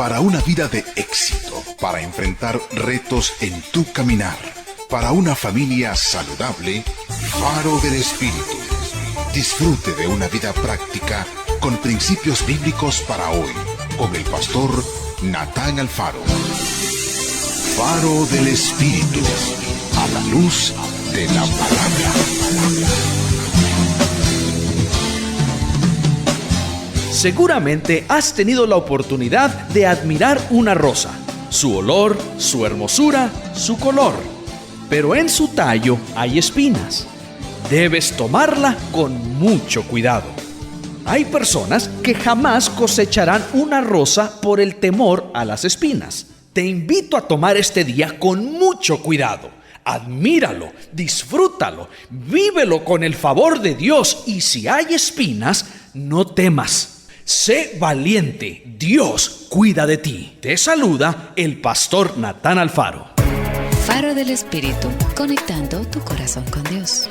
Para una vida de éxito, para enfrentar retos en tu caminar, para una familia saludable, Faro del Espíritu. Disfrute de una vida práctica con principios bíblicos para hoy, con el pastor Natán Alfaro. Faro del Espíritu, a la luz de la palabra. Seguramente has tenido la oportunidad de admirar una rosa, su olor, su hermosura, su color. Pero en su tallo hay espinas. Debes tomarla con mucho cuidado. Hay personas que jamás cosecharán una rosa por el temor a las espinas. Te invito a tomar este día con mucho cuidado. Admíralo, disfrútalo, vívelo con el favor de Dios, y si hay espinas, no temas. Sé valiente, Dios cuida de ti. Te saluda el pastor Natán Alfaro. Faro del Espíritu, conectando tu corazón con Dios.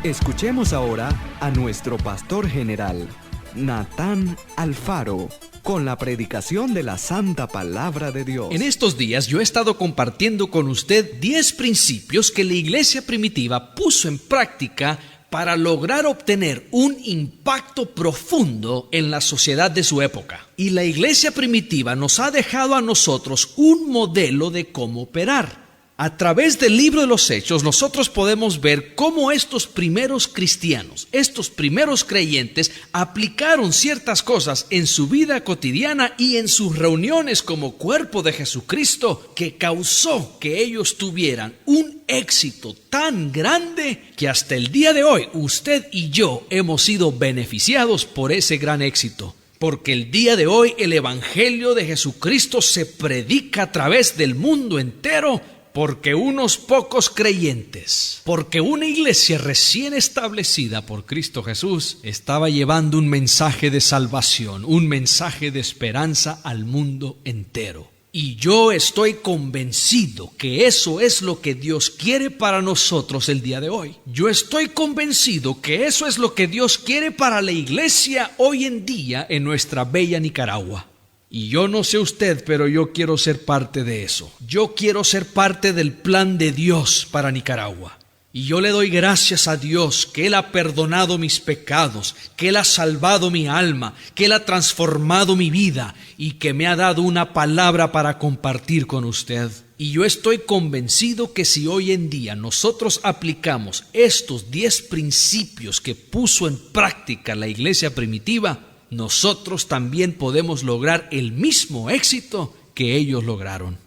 Escuchemos ahora a nuestro pastor general, Natán Alfaro, con la predicación de la Santa Palabra de Dios. En estos días yo he estado compartiendo con usted 10 principios que la iglesia primitiva puso en práctica para lograr obtener un impacto profundo en la sociedad de su época. Y la iglesia primitiva nos ha dejado a nosotros un modelo de cómo operar. A través del libro de los Hechos, nosotros podemos ver cómo estos primeros cristianos, estos primeros creyentes, aplicaron ciertas cosas en su vida cotidiana y en sus reuniones como cuerpo de Jesucristo, que causó que ellos tuvieran un éxito tan grande que hasta el día de hoy usted y yo hemos sido beneficiados por ese gran éxito. Porque el día de hoy el Evangelio de Jesucristo se predica a través del mundo entero, porque unos pocos creyentes, porque una iglesia recién establecida por Cristo Jesús estaba llevando un mensaje de salvación, un mensaje de esperanza al mundo entero. Y yo estoy convencido que eso es lo que Dios quiere para nosotros el día de hoy. Yo estoy convencido que eso es lo que Dios quiere para la iglesia hoy en día en nuestra bella Nicaragua. Y yo no sé usted, pero yo quiero ser parte de eso. Yo quiero ser parte del plan de Dios para Nicaragua. Y yo le doy gracias a Dios que Él ha perdonado mis pecados, que Él ha salvado mi alma, que Él ha transformado mi vida y que me ha dado una palabra para compartir con usted. Y yo estoy convencido que si hoy en día nosotros aplicamos estos 10 principios que puso en práctica la iglesia primitiva, nosotros también podemos lograr el mismo éxito que ellos lograron.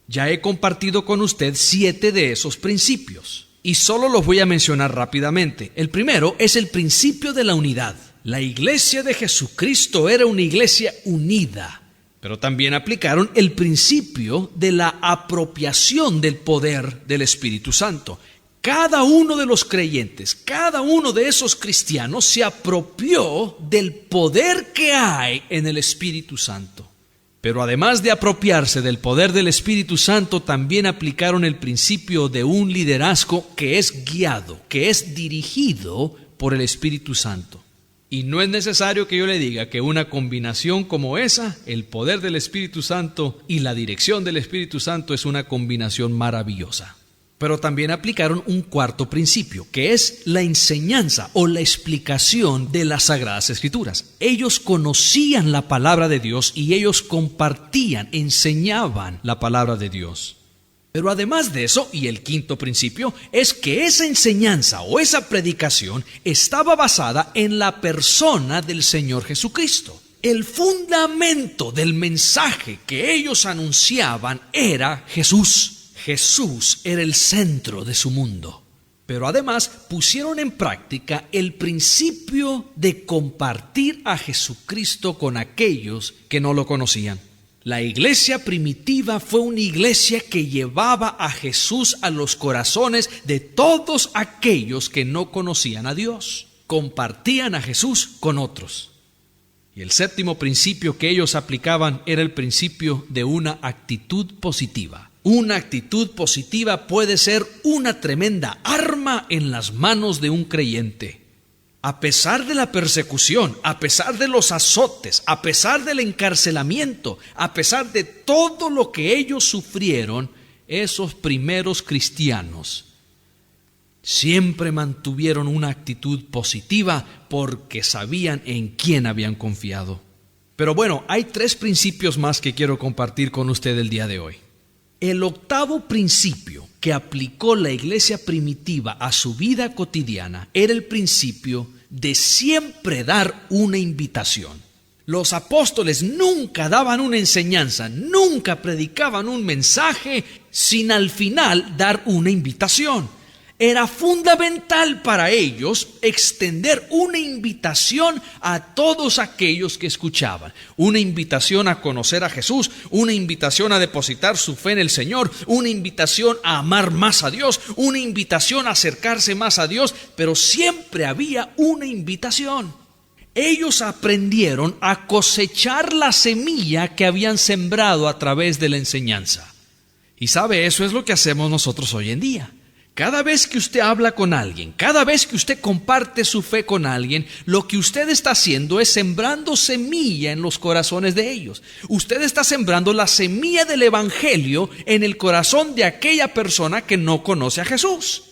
Ya he compartido con usted 7 de esos principios y solo los voy a mencionar rápidamente. El primero es el principio de la unidad. La iglesia de Jesucristo era una iglesia unida, pero también aplicaron el principio de la apropiación del poder del Espíritu Santo. Cada uno de los creyentes, cada uno de esos cristianos se apropió del poder que hay en el Espíritu Santo. Pero además de apropiarse del poder del Espíritu Santo, también aplicaron el principio de un liderazgo que es guiado, que es dirigido por el Espíritu Santo. Y no es necesario que yo le diga que una combinación como esa, el poder del Espíritu Santo y la dirección del Espíritu Santo, es una combinación maravillosa. Pero también aplicaron un cuarto principio, que es la enseñanza o la explicación de las Sagradas Escrituras. Ellos conocían la palabra de Dios y ellos compartían, enseñaban la palabra de Dios. Pero además de eso, y el quinto principio, es que esa enseñanza o esa predicación estaba basada en la persona del Señor Jesucristo. El fundamento del mensaje que ellos anunciaban era Jesús. Jesús era el centro de su mundo. Pero además pusieron en práctica el principio de compartir a Jesucristo con aquellos que no lo conocían. La iglesia primitiva fue una iglesia que llevaba a Jesús a los corazones de todos aquellos que no conocían a Dios. Compartían a Jesús con otros. Y el séptimo principio que ellos aplicaban era el principio de una actitud positiva. Una actitud positiva puede ser una tremenda arma en las manos de un creyente. A pesar de la persecución, a pesar de los azotes, a pesar del encarcelamiento, a pesar de todo lo que ellos sufrieron, esos primeros cristianos siempre mantuvieron una actitud positiva porque sabían en quién habían confiado. Pero bueno, hay 3 principios más que quiero compartir con usted el día de hoy. El octavo principio que aplicó la iglesia primitiva a su vida cotidiana era el principio de siempre dar una invitación. Los apóstoles nunca daban una enseñanza, nunca predicaban un mensaje sin al final dar una invitación. Era fundamental para ellos extender una invitación a todos aquellos que escuchaban. Una invitación a conocer a Jesús, una invitación a depositar su fe en el Señor, una invitación a amar más a Dios, una invitación a acercarse más a Dios, pero siempre había una invitación. Ellos aprendieron a cosechar la semilla que habían sembrado a través de la enseñanza. Y sabe, eso es lo que hacemos nosotros hoy en día. Cada vez que usted habla con alguien, cada vez que usted comparte su fe con alguien, lo que usted está haciendo es sembrando semilla en los corazones de ellos. Usted está sembrando la semilla del evangelio en el corazón de aquella persona que no conoce a Jesús.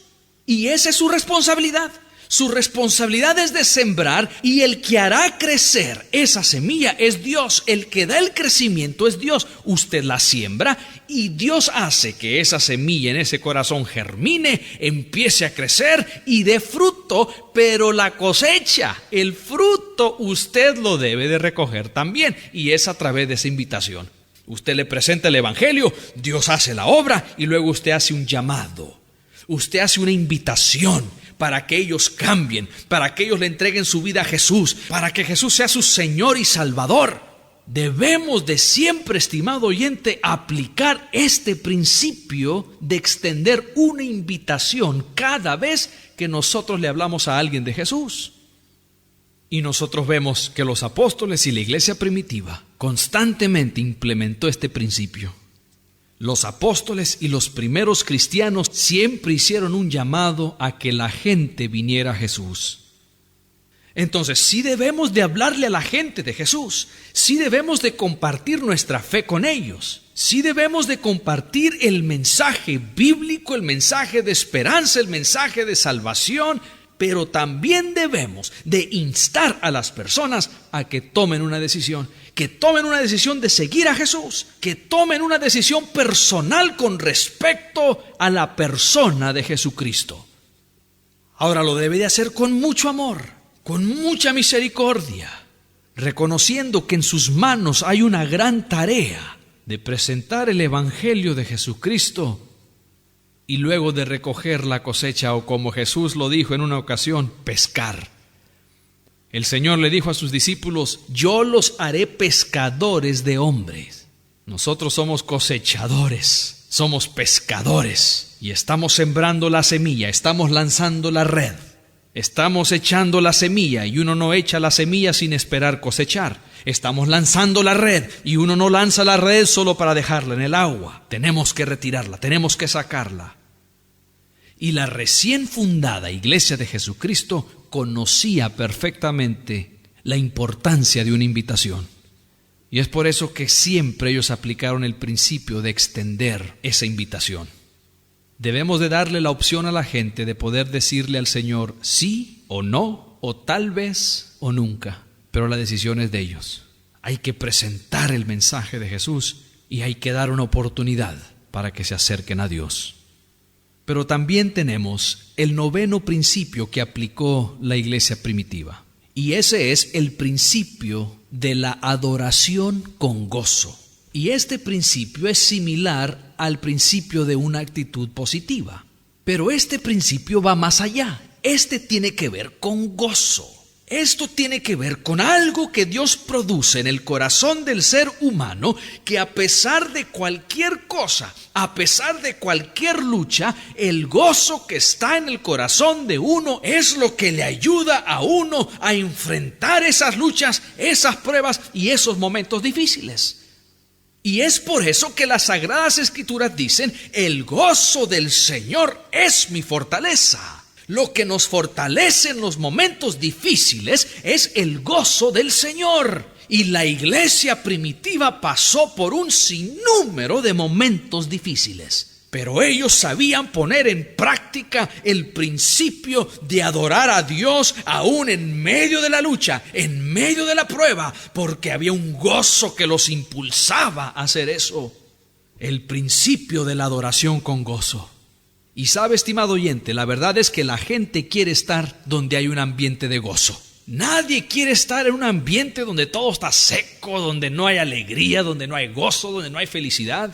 Y esa es su responsabilidad. Su responsabilidad es de sembrar, y el que hará crecer esa semilla es Dios. El que da el crecimiento es Dios. Usted la siembra y Dios hace que esa semilla en ese corazón germine, empiece a crecer y dé fruto, pero la cosecha, el fruto, usted lo debe de recoger también, y es a través de esa invitación. Usted le presenta el evangelio, Dios hace la obra y luego usted hace un llamado. Usted hace una invitación para que ellos cambien, para que ellos le entreguen su vida a Jesús, para que Jesús sea su Señor y Salvador. Debemos de siempre, estimado oyente, aplicar este principio de extender una invitación cada vez que nosotros le hablamos a alguien de Jesús. Y nosotros vemos que los apóstoles y la iglesia primitiva constantemente implementó este principio. Los apóstoles y los primeros cristianos siempre hicieron un llamado a que la gente viniera a Jesús. Entonces, sí debemos de hablarle a la gente de Jesús, sí debemos de compartir nuestra fe con ellos, sí debemos de compartir el mensaje bíblico, el mensaje de esperanza, el mensaje de salvación, pero también debemos de instar a las personas a que tomen una decisión, que tomen una decisión de seguir a Jesús, que tomen una decisión personal con respecto a la persona de Jesucristo. Ahora lo debe de hacer con mucho amor, con mucha misericordia, reconociendo que en sus manos hay una gran tarea de presentar el evangelio de Jesucristo y luego de recoger la cosecha, o como Jesús lo dijo en una ocasión, pescar. El Señor le dijo a sus discípulos: yo los haré pescadores de hombres. Nosotros somos cosechadores, somos pescadores, y estamos sembrando la semilla, estamos lanzando la red, estamos echando la semilla, y uno no echa la semilla sin esperar cosechar. Estamos lanzando la red, y uno no lanza la red solo para dejarla en el agua. Tenemos que retirarla, tenemos que sacarla. Y la recién fundada Iglesia de Jesucristo conocía perfectamente la importancia de una invitación. Y es por eso que siempre ellos aplicaron el principio de extender esa invitación. Debemos de darle la opción a la gente de poder decirle al Señor sí o no, o tal vez o nunca, pero la decisión es de ellos. Hay que presentar el mensaje de Jesús y hay que dar una oportunidad para que se acerquen a Dios. Pero también tenemos el noveno principio que aplicó la iglesia primitiva, y ese es el principio de la adoración con gozo. Y este principio es similar al principio de una actitud positiva, pero este principio va más allá. Este tiene que ver con gozo. Esto tiene que ver con algo que Dios produce en el corazón del ser humano, que a pesar de cualquier cosa, a pesar de cualquier lucha, el gozo que está en el corazón de uno es lo que le ayuda a uno a enfrentar esas luchas, esas pruebas y esos momentos difíciles. Y es por eso que las Sagradas Escrituras dicen: el gozo del Señor es mi fortaleza. Lo que nos fortalece en los momentos difíciles es el gozo del Señor. Y la iglesia primitiva pasó por un sinnúmero de momentos difíciles. Pero ellos sabían poner en práctica el principio de adorar a Dios aún en medio de la lucha, en medio de la prueba, porque había un gozo que los impulsaba a hacer eso. El principio de la adoración con gozo. Y sabe, estimado oyente, la verdad es que la gente quiere estar donde hay un ambiente de gozo. Nadie quiere estar en un ambiente donde todo está seco, donde no hay alegría, donde no hay gozo, donde no hay felicidad.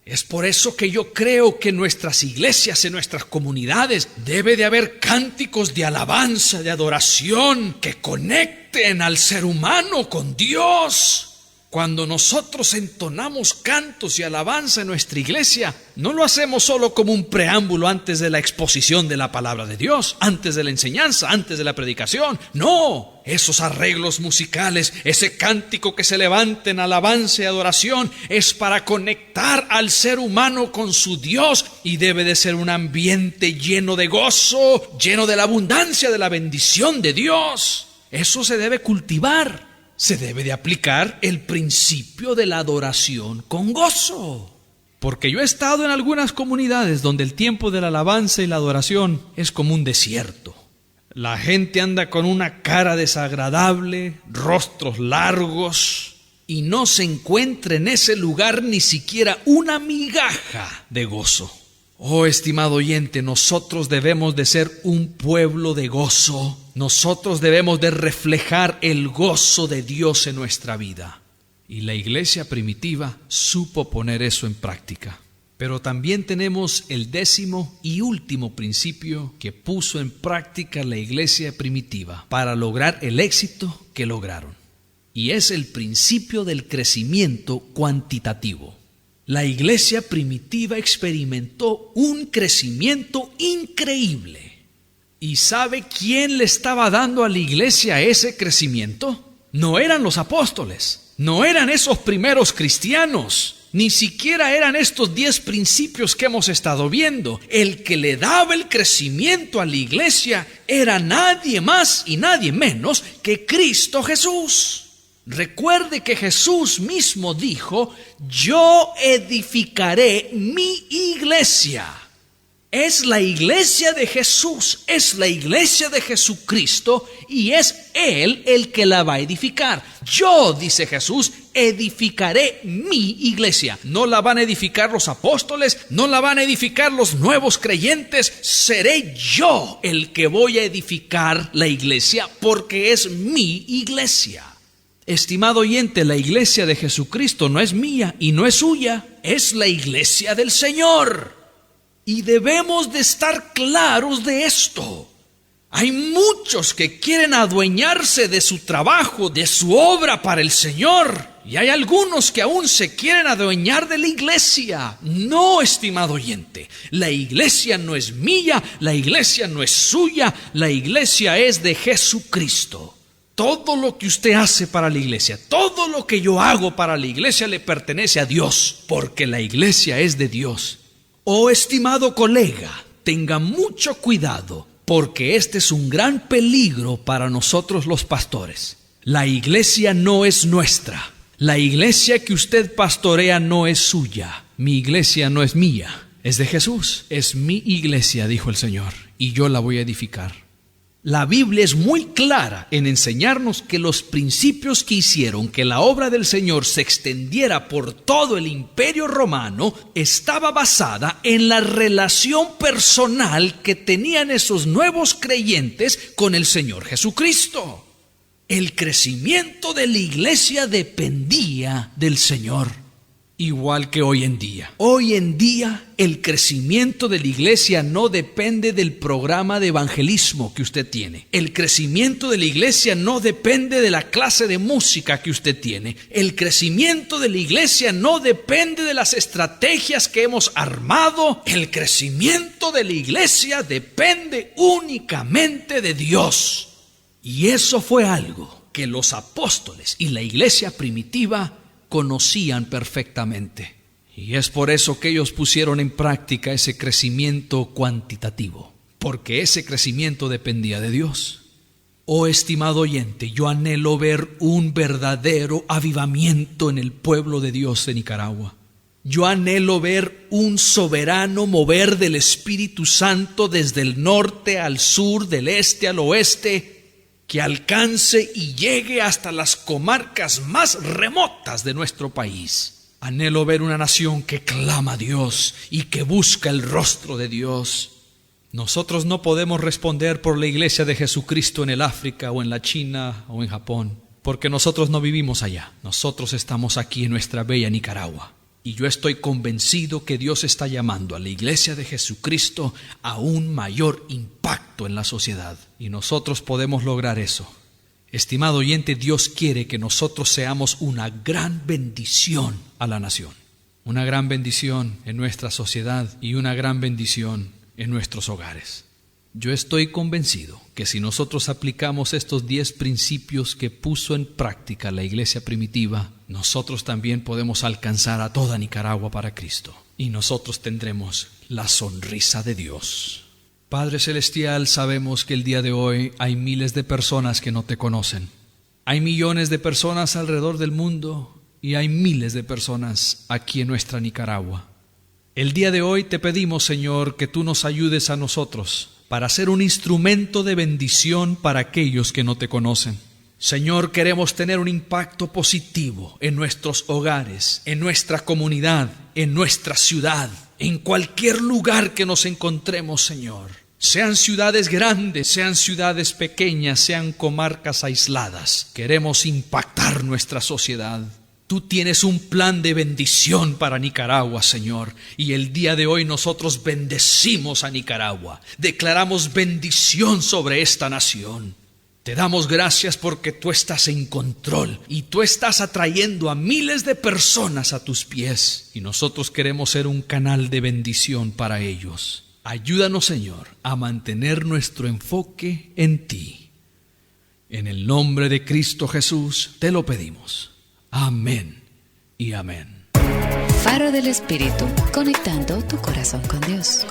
Es por eso que yo creo que en nuestras iglesias, en nuestras comunidades, debe de haber cánticos de alabanza, de adoración, que conecten al ser humano con Dios. Cuando nosotros entonamos cantos y alabanza en nuestra iglesia, no lo hacemos solo como un preámbulo antes de la exposición de la palabra de Dios, antes de la enseñanza, antes de la predicación. No, esos arreglos musicales, ese cántico que se levanta en alabanza y adoración es para conectar al ser humano con su Dios, y debe de ser un ambiente lleno de gozo, lleno de la abundancia de la bendición de Dios. Eso se debe cultivar. Se debe de aplicar el principio de la adoración con gozo. Porque yo he estado en algunas comunidades donde el tiempo de la alabanza y la adoración es como un desierto. La gente anda con una cara desagradable, rostros largos, y no se encuentra en ese lugar ni siquiera una migaja de gozo. Oh, estimado oyente, nosotros debemos de ser un pueblo de gozo. Nosotros debemos de reflejar el gozo de Dios en nuestra vida. Y la iglesia primitiva supo poner eso en práctica. Pero también tenemos el 10º y último principio que puso en práctica la iglesia primitiva para lograr el éxito que lograron. Y es el principio del crecimiento cuantitativo. La iglesia primitiva experimentó un crecimiento increíble. ¿Y sabe quién le estaba dando a la iglesia ese crecimiento? No eran los apóstoles, no eran esos primeros cristianos, ni siquiera eran estos 10 principios que hemos estado viendo. El que le daba el crecimiento a la iglesia era nadie más y nadie menos que Cristo Jesús. Recuerde que Jesús mismo dijo: yo edificaré mi iglesia. Es la iglesia de Jesús, es la iglesia de Jesucristo, y es Él el que la va a edificar. Yo, dice Jesús, edificaré mi iglesia. No la van a edificar los apóstoles, no la van a edificar los nuevos creyentes. Seré yo el que voy a edificar la iglesia, porque es mi iglesia. Estimado oyente, la iglesia de Jesucristo no es mía y no es suya, es la iglesia del Señor. Y debemos de estar claros de esto. Hay muchos que quieren adueñarse de su trabajo, de su obra para el Señor. Y hay algunos que aún se quieren adueñar de la iglesia. No, estimado oyente, la iglesia no es mía, la iglesia no es suya, la iglesia es de Jesucristo. Todo lo que usted hace para la iglesia, todo lo que yo hago para la iglesia le pertenece a Dios, porque la iglesia es de Dios. Oh, estimado colega, tenga mucho cuidado, porque este es un gran peligro para nosotros los pastores. La iglesia no es nuestra. La iglesia que usted pastorea no es suya. Mi iglesia no es mía, es de Jesús. Es mi iglesia, dijo el Señor, y yo la voy a edificar. La Biblia es muy clara en enseñarnos que los principios que hicieron que la obra del Señor se extendiera por todo el imperio romano estaba basada en la relación personal que tenían esos nuevos creyentes con el Señor Jesucristo. El crecimiento de la iglesia dependía del Señor. Igual que hoy en día. Hoy en día el crecimiento de la iglesia no depende del programa de evangelismo que usted tiene. El crecimiento de la iglesia no depende de la clase de música que usted tiene. El crecimiento de la iglesia no depende de las estrategias que hemos armado. El crecimiento de la iglesia depende únicamente de Dios. Y eso fue algo que los apóstoles y la iglesia primitiva conocían perfectamente. Y es por eso que ellos pusieron en práctica ese crecimiento cuantitativo. porque ese crecimiento dependía de Dios. Oh, estimado oyente, yo anhelo ver un verdadero avivamiento en el pueblo de Dios de Nicaragua. Yo anhelo ver un soberano mover del Espíritu Santo desde el norte al sur, del este al oeste, que alcance y llegue hasta las comarcas más remotas de nuestro país. Anhelo ver una nación que clama a Dios y que busca el rostro de Dios. Nosotros no podemos responder por la iglesia de Jesucristo en el África o en la China o en Japón, porque nosotros no vivimos allá. Nosotros estamos aquí en nuestra bella Nicaragua. Y yo estoy convencido que Dios está llamando a la iglesia de Jesucristo a un mayor impacto en la sociedad. Y nosotros podemos lograr eso. Estimado oyente, Dios quiere que nosotros seamos una gran bendición a la nación. Una gran bendición en nuestra sociedad y una gran bendición en nuestros hogares. Yo estoy convencido que si nosotros aplicamos estos 10 principios que puso en práctica la iglesia primitiva, nosotros también podemos alcanzar a toda Nicaragua para Cristo. Y nosotros tendremos la sonrisa de Dios. Padre Celestial, sabemos que el día de hoy hay miles de personas que no te conocen. Hay millones de personas alrededor del mundo y hay miles de personas aquí en nuestra Nicaragua. El día de hoy te pedimos, Señor, que tú nos ayudes a nosotros para ser un instrumento de bendición para aquellos que no te conocen. Señor, queremos tener un impacto positivo en nuestros hogares, en nuestra comunidad, en nuestra ciudad, en cualquier lugar que nos encontremos, Señor. Sean ciudades grandes, sean ciudades pequeñas, sean comarcas aisladas. Queremos impactar nuestra sociedad. Tú tienes un plan de bendición para Nicaragua, Señor, y el día de hoy nosotros bendecimos a Nicaragua. Declaramos bendición sobre esta nación. Te damos gracias porque tú estás en control y tú estás atrayendo a miles de personas a tus pies. Y nosotros queremos ser un canal de bendición para ellos. Ayúdanos, Señor, a mantener nuestro enfoque en ti. En el nombre de Cristo Jesús te lo pedimos. Amén y amén. Faro del Espíritu, conectando tu corazón con Dios.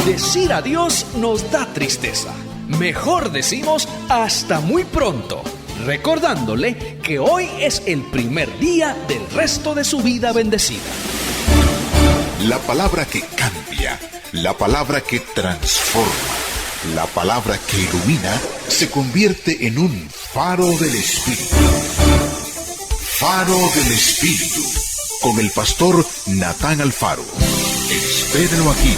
Decir adiós nos da tristeza. Mejor decimos hasta muy pronto, recordándole que hoy es el primer día del resto de su vida bendecida. La palabra que cambia, la palabra que transforma, la palabra que ilumina se convierte en un faro del Espíritu. Faro del Espíritu, con el pastor Natán Alfaro. Espérenlo aquí.